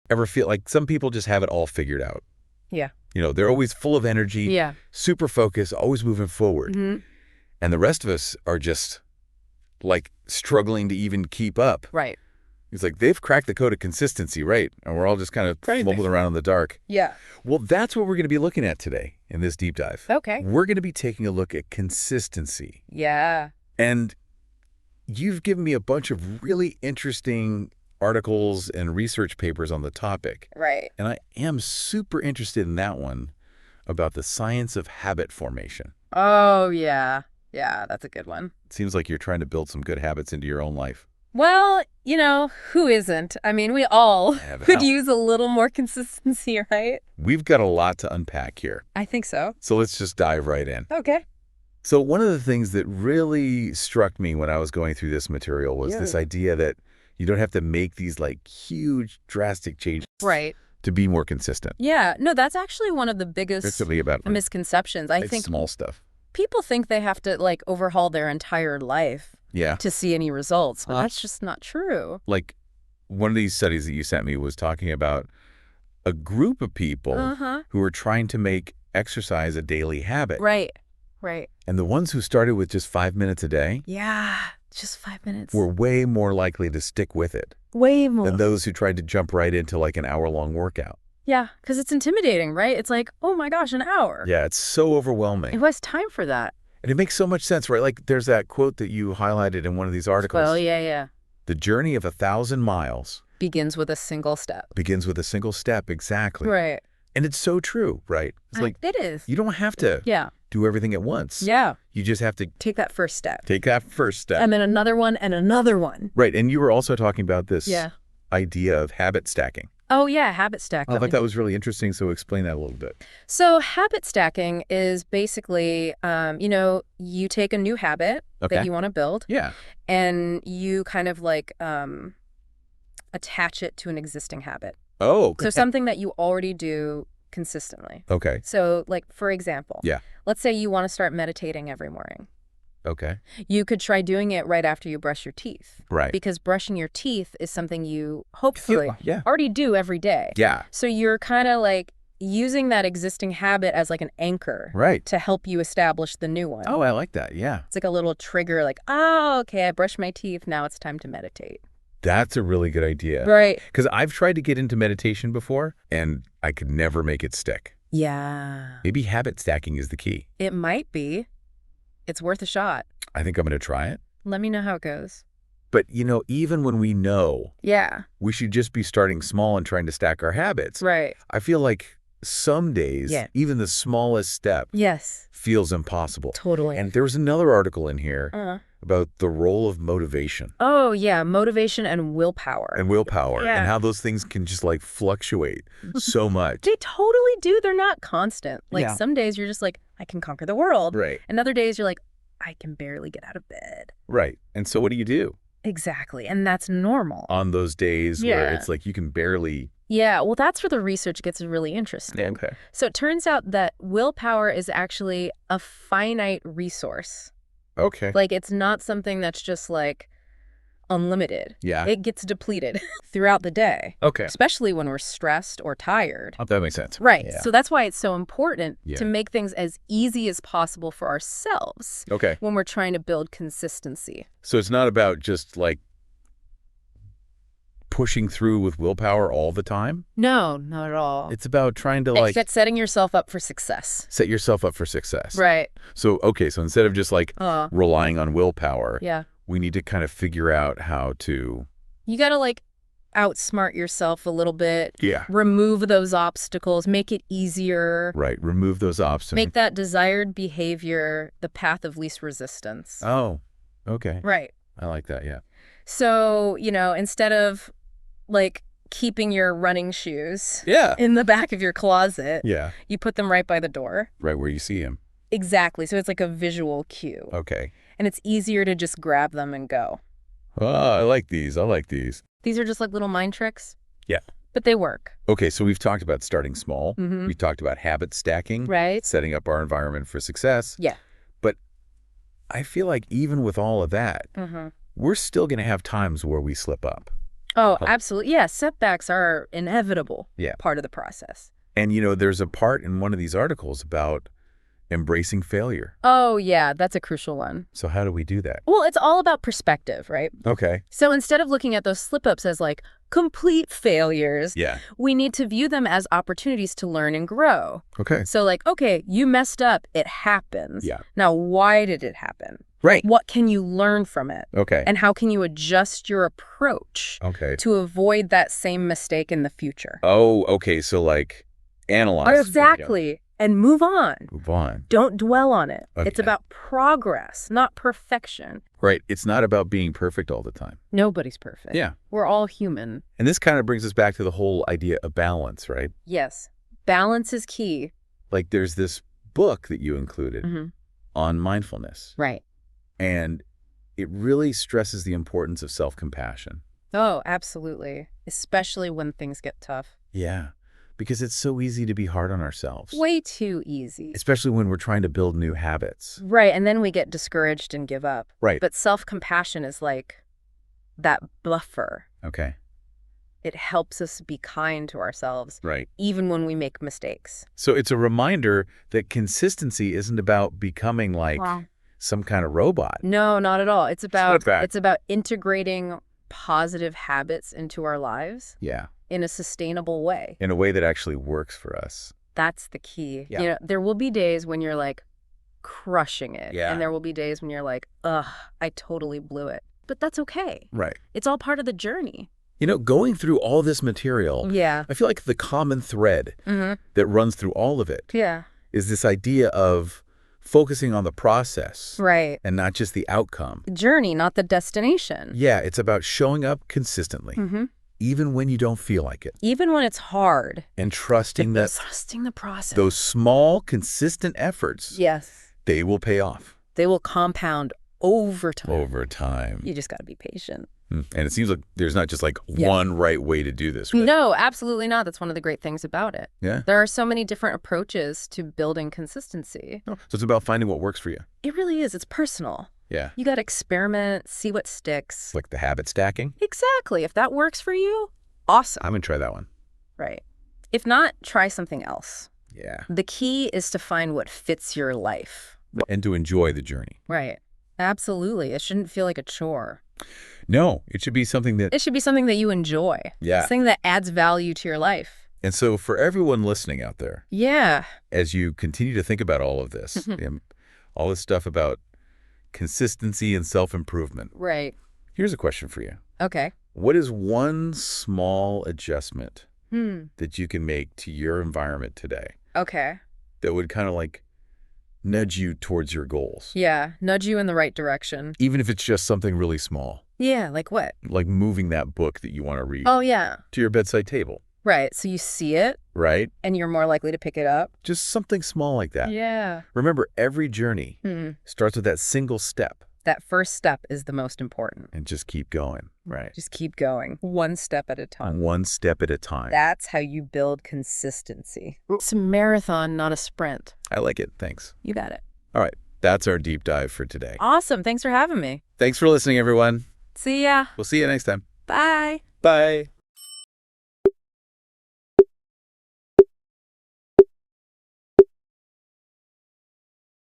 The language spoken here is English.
Ever feel like some people just have it all figured out? Yeah. You know, they're always full of energy, Yeah. super focused, always moving forward. Mm-hmm. And the rest of us are just like struggling to even keep up. Right. It's like they've cracked the code of consistency, right? And we're all just kind of fumbling around in the dark. Yeah. Well, that's what we're going to be looking at today in this deep dive. Okay. We're going to be taking a look at consistency. Yeah. And you've given me a bunch of really interesting articles and research papers on the topic. Right. And I am super interested in that one about the science of habit formation. Oh, yeah. Yeah, that's a good one. It seems like you're trying to build some good habits into your own life. Well, who isn't? I mean, we all Yeah, but could how- use a little more consistency, right? We've got a lot to unpack here. I think so. So let's just dive right in. Okay. So one of the things that really struck me when I was going through this material was this idea that you don't have to make these like huge, drastic changes Right. to be more consistent. Yeah. No, that's actually one of the It's biggest really about misconceptions. I it's think small stuff. people think they have to like overhaul their entire life Yeah. to see any results, but that's just not true. Like one of these studies that you sent me was talking about a group of people Uh-huh. who were trying to make exercise a daily habit. Right. Right. And the ones who started with just 5 minutes a day Yeah. Just 5 minutes. were way more likely to stick with it way more. than those who tried to jump right into like an hour-long workout. Yeah, because it's intimidating, right? It's like, oh my gosh, an hour. Yeah, it's so overwhelming. Who has time for that? And it makes so much sense, right? Like there's that quote that you highlighted in one of these articles. Well, yeah. The journey of 1,000 miles Begins with a single step. begins with a single step. Exactly. Right. And it's so true, right? It's like It is. you don't have to Yeah. do everything at once. Yeah. You just have to Take that first step. take that first step. And then another one and another one. Right. And you were also talking about this Yeah. idea of habit stacking. Oh, yeah, habit stack. I thought that was really interesting, so explain that a little bit. So habit stacking is basically, you take a new habit Okay. that you want to build Yeah. and you kind of like attach it to an existing habit. Oh, okay. So something that you already do consistently. Okay. So like, for example, Yeah. let's say you want to start meditating every morning. Okay. You could try doing it right after you brush your teeth. Right. Because brushing your teeth is something you hopefully Yeah. already do every day. Yeah. So you're kind of like using that existing habit as like an anchor Right. to help you establish the new one. Oh, I like that. Yeah. It's like a little trigger like, oh, okay, I brushed my teeth. Now it's time to meditate. That's a really good idea. Right. Because I've tried to get into meditation before, and I could never make it stick. Yeah. Maybe habit stacking is the key. It might be. It's worth a shot. I think I'm going to try it. Let me know how it goes. But, even when we know Yeah. we should just be starting small and trying to stack our habits, Right. I feel like some days, Yeah. even the smallest step Yes. feels impossible. Totally. And there was another article in here Uh-huh. about the role of motivation Oh, yeah. Motivation and willpower. and willpower Yeah. and how those things can just like fluctuate so much. They totally do. They're not constant. Like Yeah. some days you're just like, I can conquer the world. Right. And other days you're like, I can barely get out of bed. Right. And so what do you do Exactly. And that's normal. on those days where Yeah. it's like you can barely... Yeah. Well, that's where the research gets really interesting. Okay. So it turns out that willpower is actually a finite resource. Okay. Like it's not something that's just like unlimited. Yeah. It gets depleted throughout the day, Okay. especially when we're stressed or tired. That makes sense. Right. Yeah. So that's why it's so important Yeah. to make things as easy as possible for ourselves Okay. when we're trying to build consistency. So it's not about just like pushing through with willpower all the time. No, not at all. It's about trying to like Except setting yourself up for success. set yourself up for success. Right. So, okay. So instead of just like relying on willpower, Yeah. we need to kind of figure out how to... You got to like outsmart yourself a little bit. Yeah. Remove those obstacles. Make it easier. Right. Remove those obstacles. Make that desired behavior the path of least resistance. Oh, okay. Right. I like that. Yeah. So, instead of like keeping your running shoes Yeah. in the back of your closet, Yeah. you put them right by the door. Right where you see him. Exactly. So it's like a visual cue. Okay. And it's easier to just grab them and go. Oh, I like these. I like these. These are just like little mind tricks. Yeah. But they work. Okay. So we've talked about starting small. Mhm. We've talked about habit stacking. Right? Setting up our environment for success. Yeah. But I feel like even with all of that, Mm-hmm. we're still going to have times where we slip up. Oh, absolutely. Yeah, setbacks are inevitable Yeah. part of the process. And, there's a part in one of these articles about embracing failure. Oh, yeah, that's a crucial one. So how do we do that? Well, it's all about perspective, right? Okay. So instead of looking at those slip-ups as like complete failures, Yeah. we need to view them as opportunities to learn and grow. Okay. So like, okay, you messed up. It happens. Yeah. Now, why did it happen? Right. What can you learn from it? Okay. And how can you adjust your approach Okay. to avoid that same mistake in the future? Oh, okay. So like analyze. Exactly. And move on. Move on. Don't dwell on it. Okay. It's about progress, not perfection. Right. It's not about being perfect all the time. Nobody's perfect. Yeah. We're all human. And this kind of brings us back to the whole idea of balance, right? Yes. Balance is key. Like there's this book that you included on mindfulness. Right. And it really stresses the importance of self-compassion. Oh, absolutely. Especially when things get tough. Yeah. Because it's so easy to be hard on ourselves. Way too easy. Especially when we're trying to build new habits. Right. And then we get discouraged and give up. Right. But self-compassion is like that buffer. Okay. It helps us be kind to ourselves, Right. even when we make mistakes. So it's a reminder that consistency isn't about becoming like some kind of robot. No, not at all. It's not that. it's about integrating positive habits into our lives Yeah. in a sustainable way. In a way that actually works for us. That's the key. Yeah. You know, there will be days when you're like crushing it. Yeah. And there will be days when you're like, ugh, I totally blew it. But that's okay. Right. It's all part of the journey. Going through all this material, Yeah. I feel like the common thread Mm-hmm. that runs through all of it Yeah. is this idea of focusing on the process Right. and not just the outcome. The journey, not the destination. Yeah, it's about showing up consistently, Mm-hmm. even when you don't feel like it, Even when it's hard. and trusting that Trusting the process. those small, consistent efforts, Yes. they will pay off They will compound over time. over time. You just got to be patient. And it seems like there's not just like Yeah. one right way to do this. Right? No, absolutely not. That's one of the great things about it. Yeah. There are so many different approaches to building consistency. So it's about finding what works for you. It really is. It's personal. Yeah. You got to experiment, see what sticks. Like the habit stacking. Exactly. If that works for you, awesome. I'm going to try that one. Right. If not, try something else. Yeah. The key is to find what fits your life. And to enjoy the journey. Right. Absolutely. It shouldn't feel like a chore. No, it should be something that, It should be something that you enjoy. yeah. Something that adds value to your life. And so for everyone listening out there, Yeah. as you continue to think about all of this, all this stuff about consistency and self-improvement, Right. here's a question for you. Okay. What is one small adjustment Hmm. that you can make to your environment today Okay. that would kind of like nudge you towards your goals? Yeah. Nudge you in the right direction. Even if it's just something really small, Yeah. Like what? like moving that book that you want to read Oh, yeah. to your bedside table, Right. So you see it right? and you're more likely to pick it up. Just something small like that. Yeah. Remember, every journey Hmm. starts with that single step, That first step is the most important. and just keep going, right? Just keep going. One step at a time. One step at a time. That's how you build consistency. It's a marathon, not a sprint. I like it. Thanks. You got it. All right. That's our deep dive for today. Awesome. Thanks for having me. Thanks for listening, everyone. See ya. We'll see you next time. Bye. Bye.